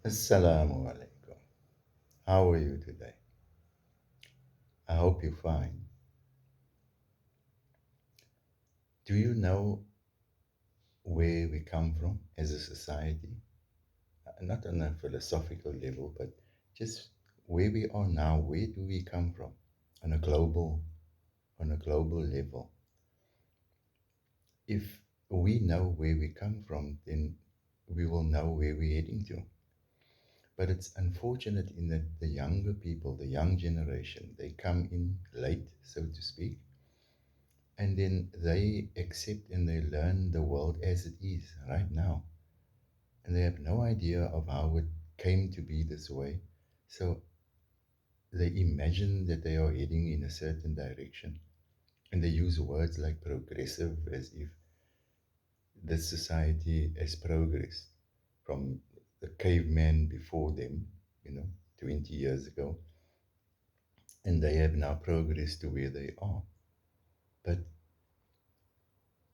Assalamu alaikum. How are you today? I hope you're fine. Do you know where we come from as a society? Not on a philosophical level, but just where we are now. Where do we come from on a global level? If we know where we come from, then we will know where we're heading to. But it's unfortunate in that the younger people, the young generation, they come in late, so to speak, and then they accept and they learn the world as it is right now, and they have no idea of how it came to be this way. So they imagine that they are heading in a certain direction, and they use words like progressive as if this society has progressed from the caveman before them, you know 20 years ago, and they have now progressed to where they are. But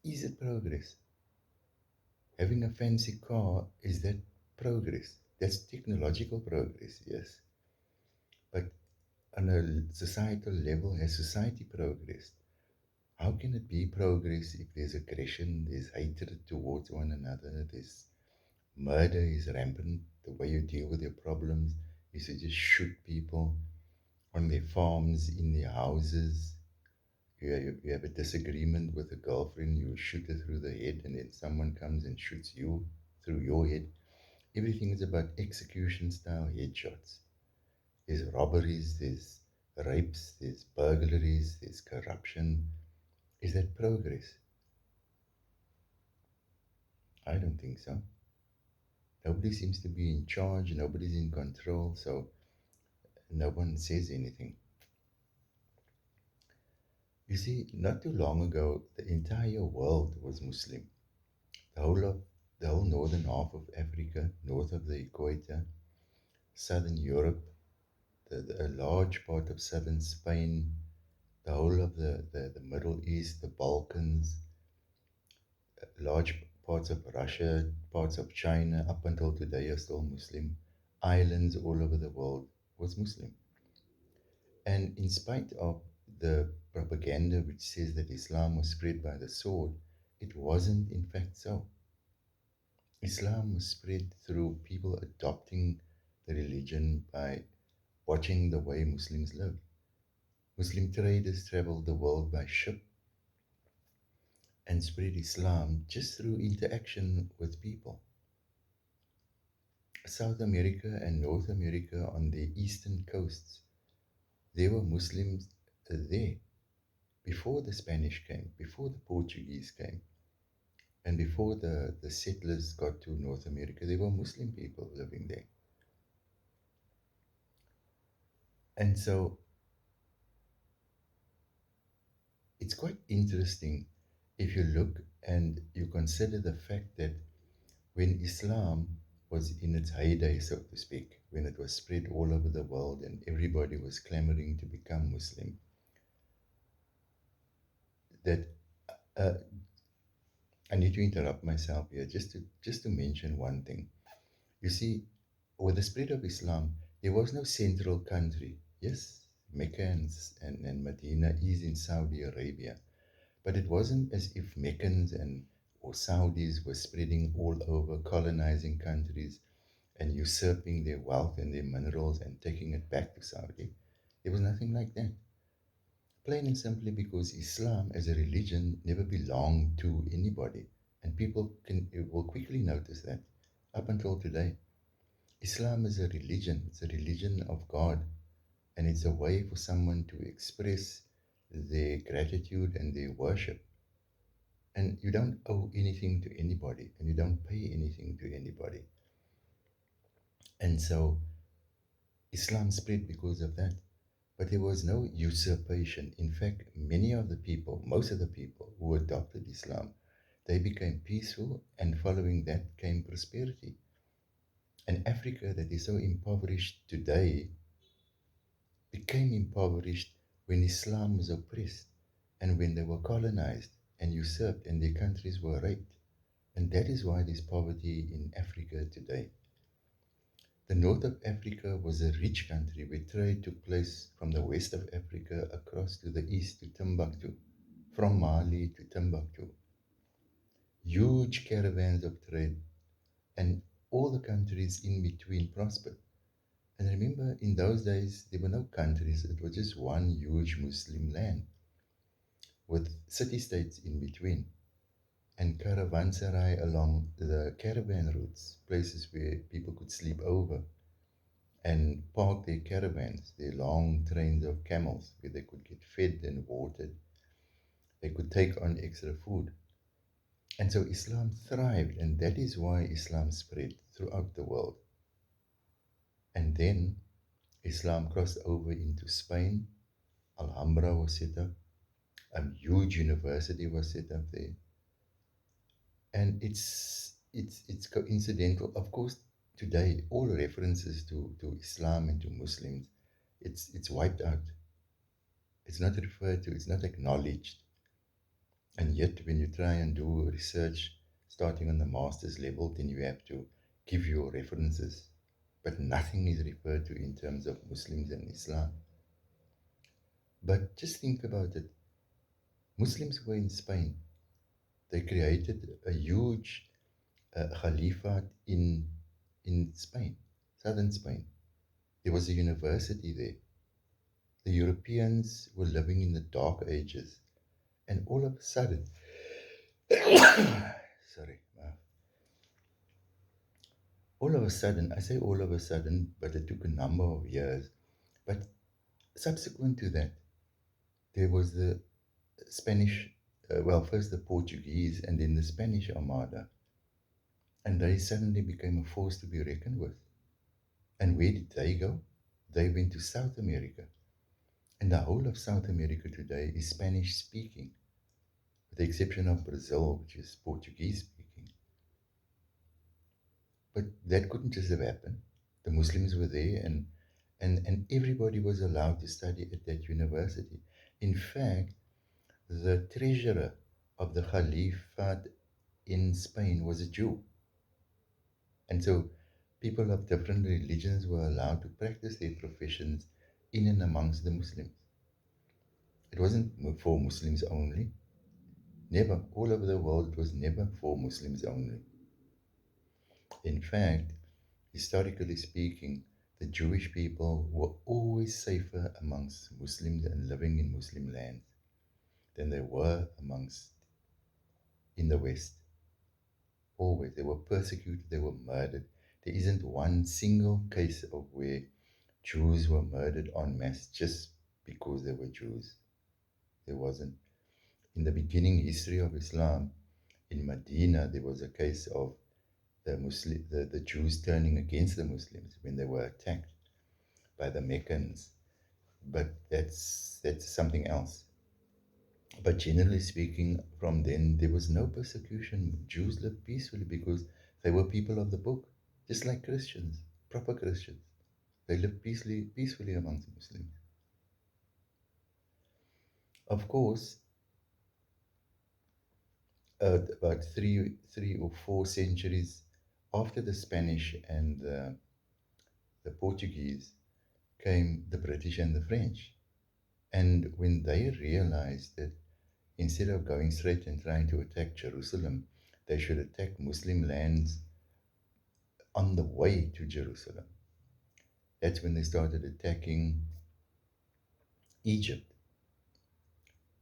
is it progress? Having a fancy car, is that progress? That's technological progress, yes. But on a societal level, has society progressed? How can it be progress if there's aggression, there's hatred towards one another, there's murder is rampant? The way you deal with your problems is to just shoot people on their farms, in their houses. You have a disagreement with a girlfriend, you shoot her through the head, and then someone comes and shoots you through your head. Everything is about execution style headshots. There's robberies, there's rapes, there's burglaries, there's corruption. Is that progress? I don't think so. Nobody seems to be in charge, nobody's in control, so no one says anything. You see, not too long ago, the entire world was Muslim. The whole of the whole northern half of Africa, north of the equator, southern Europe, a large part of southern Spain, the whole of the Middle East, the Balkans, large parts of Russia, parts of China, up until today are still Muslim. Islands all over the world was Muslim. And in spite of the propaganda which says that Islam was spread by the sword, it wasn't in fact so. Islam was spread through people adopting the religion by watching the way Muslims live. Muslim traders traveled the world by ship and spread Islam just through interaction with people. South America and North America on the eastern coasts, there were Muslims there before the Spanish came, before the Portuguese came, and before the settlers got to North America. There were Muslim people living there. And so it's quite interesting if you look and you consider the fact that when Islam was in its heyday, so to speak, when it was spread all over the world and everybody was clamoring to become Muslim, that uh, I need to interrupt myself here just to mention one thing. You see, with the spread of Islam, there was no central country. Yes, Mecca and Medina is in Saudi Arabia, but it wasn't as if Meccans and or Saudis were spreading all over, colonizing countries and usurping their wealth and their minerals and taking it back to Saudi. There was nothing like that. Plain and simply because Islam as a religion never belonged to anybody. And people will quickly notice that up until today. Islam is a religion, it's a religion of God, and it's a way for someone to express their gratitude and their worship. And you don't owe anything to anybody, and you don't pay anything to anybody. And so Islam spread because of that. But there was no usurpation. In fact, many of the people, most of the people who adopted Islam, they became peaceful, and following that came prosperity. And Africa, that is so impoverished today, became impoverished when Islam was oppressed and when they were colonized and usurped and their countries were raped. And that is why there's poverty in Africa today. The north of Africa was a rich country where trade took place from the west of Africa across to the east to Timbuktu, from Mali to Timbuktu. Huge caravans of trade, and all the countries in between prospered. And remember, in those days, there were no countries, it was just one huge Muslim land with city states in between. And caravanserai along the caravan routes, places where people could sleep over and park their caravans, their long trains of camels, where they could get fed and watered. They could take on extra food. And so Islam thrived, and that is why Islam spread throughout the world. And then Islam crossed over into Spain. Alhambra was set up. A huge university was set up there. And it's coincidental. Of course, today all references to Islam and to Muslims, it's wiped out. It's not referred to, it's not acknowledged. And yet when you try and do research starting on the master's level, then you have to give your references. But nothing is referred to in terms of Muslims and Islam. But just think about it. Muslims were in Spain. They created a huge caliphate in Spain, southern Spain. There was a university there. The Europeans were living in the dark ages, and all of a sudden, sorry, all of a sudden, I say all of a sudden, but it took a number of years. But subsequent to that, there was the Spanish, well, first the Portuguese and then the Spanish Armada, and they suddenly became a force to be reckoned with. And where did they go? They went to South America. And the whole of South America today is Spanish speaking, with the exception of Brazil, which is Portuguese speaking. But that couldn't just have happened. The Muslims were there, and everybody was allowed to study at that university. In fact, the treasurer of the Caliphate in Spain was a Jew. And so people of different religions were allowed to practice their professions in and amongst the Muslims. It wasn't for Muslims only. Never. All over the world, it was never for Muslims only. In fact, historically speaking, the Jewish people were always safer amongst Muslims and living in Muslim lands than they were amongst in the West. Always. They were persecuted, they were murdered. There isn't one single case of where Jews were murdered en masse just because they were Jews. There wasn't. In the beginning history of Islam, in Medina, there was a case of the Jews turning against the Muslims when they were attacked by the Meccans. But that's something else. But generally speaking, from then there was no persecution. Jews lived peacefully because they were people of the book, just like Christians, proper Christians. They lived peacefully amongst Muslims. Of course, about three or four centuries after the Spanish and the Portuguese came the British and the French. And when they realized that instead of going straight and trying to attack Jerusalem, they should attack Muslim lands on the way to Jerusalem. That's when they started attacking Egypt.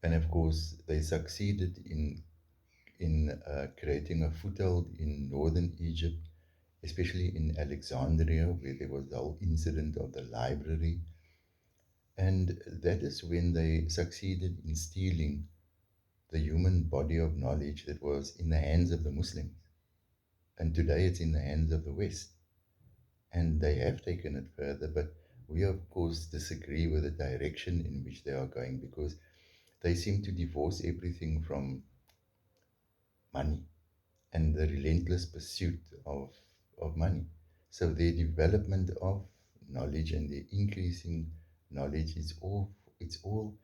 And of course, they succeeded in creating a foothold in northern Egypt, especially in Alexandria, where there was the whole incident of the library. And that is when they succeeded in stealing the human body of knowledge that was in the hands of the Muslims. And today it's in the hands of the West. And they have taken it further, but we, of course, disagree with the direction in which they are going because they seem to divorce everything from money and the relentless pursuit of money. So their development of knowledge and their increasing knowledge is all it's all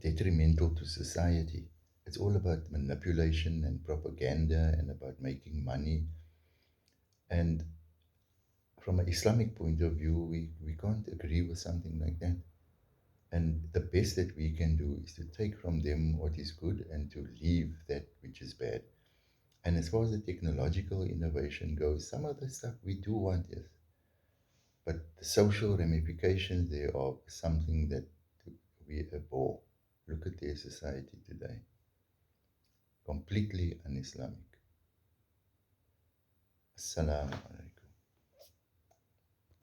detrimental to society. It's all about manipulation and propaganda and about making money. And from an Islamic point of view, we can't agree with something like that. And the best that we can do is to take from them what is good and to leave that which is bad. And as far as the technological innovation goes, some of the stuff we do want, yes, but the social ramifications there are something that we abhor. Look at their society today, completely un-Islamic. Assalamu alaikum.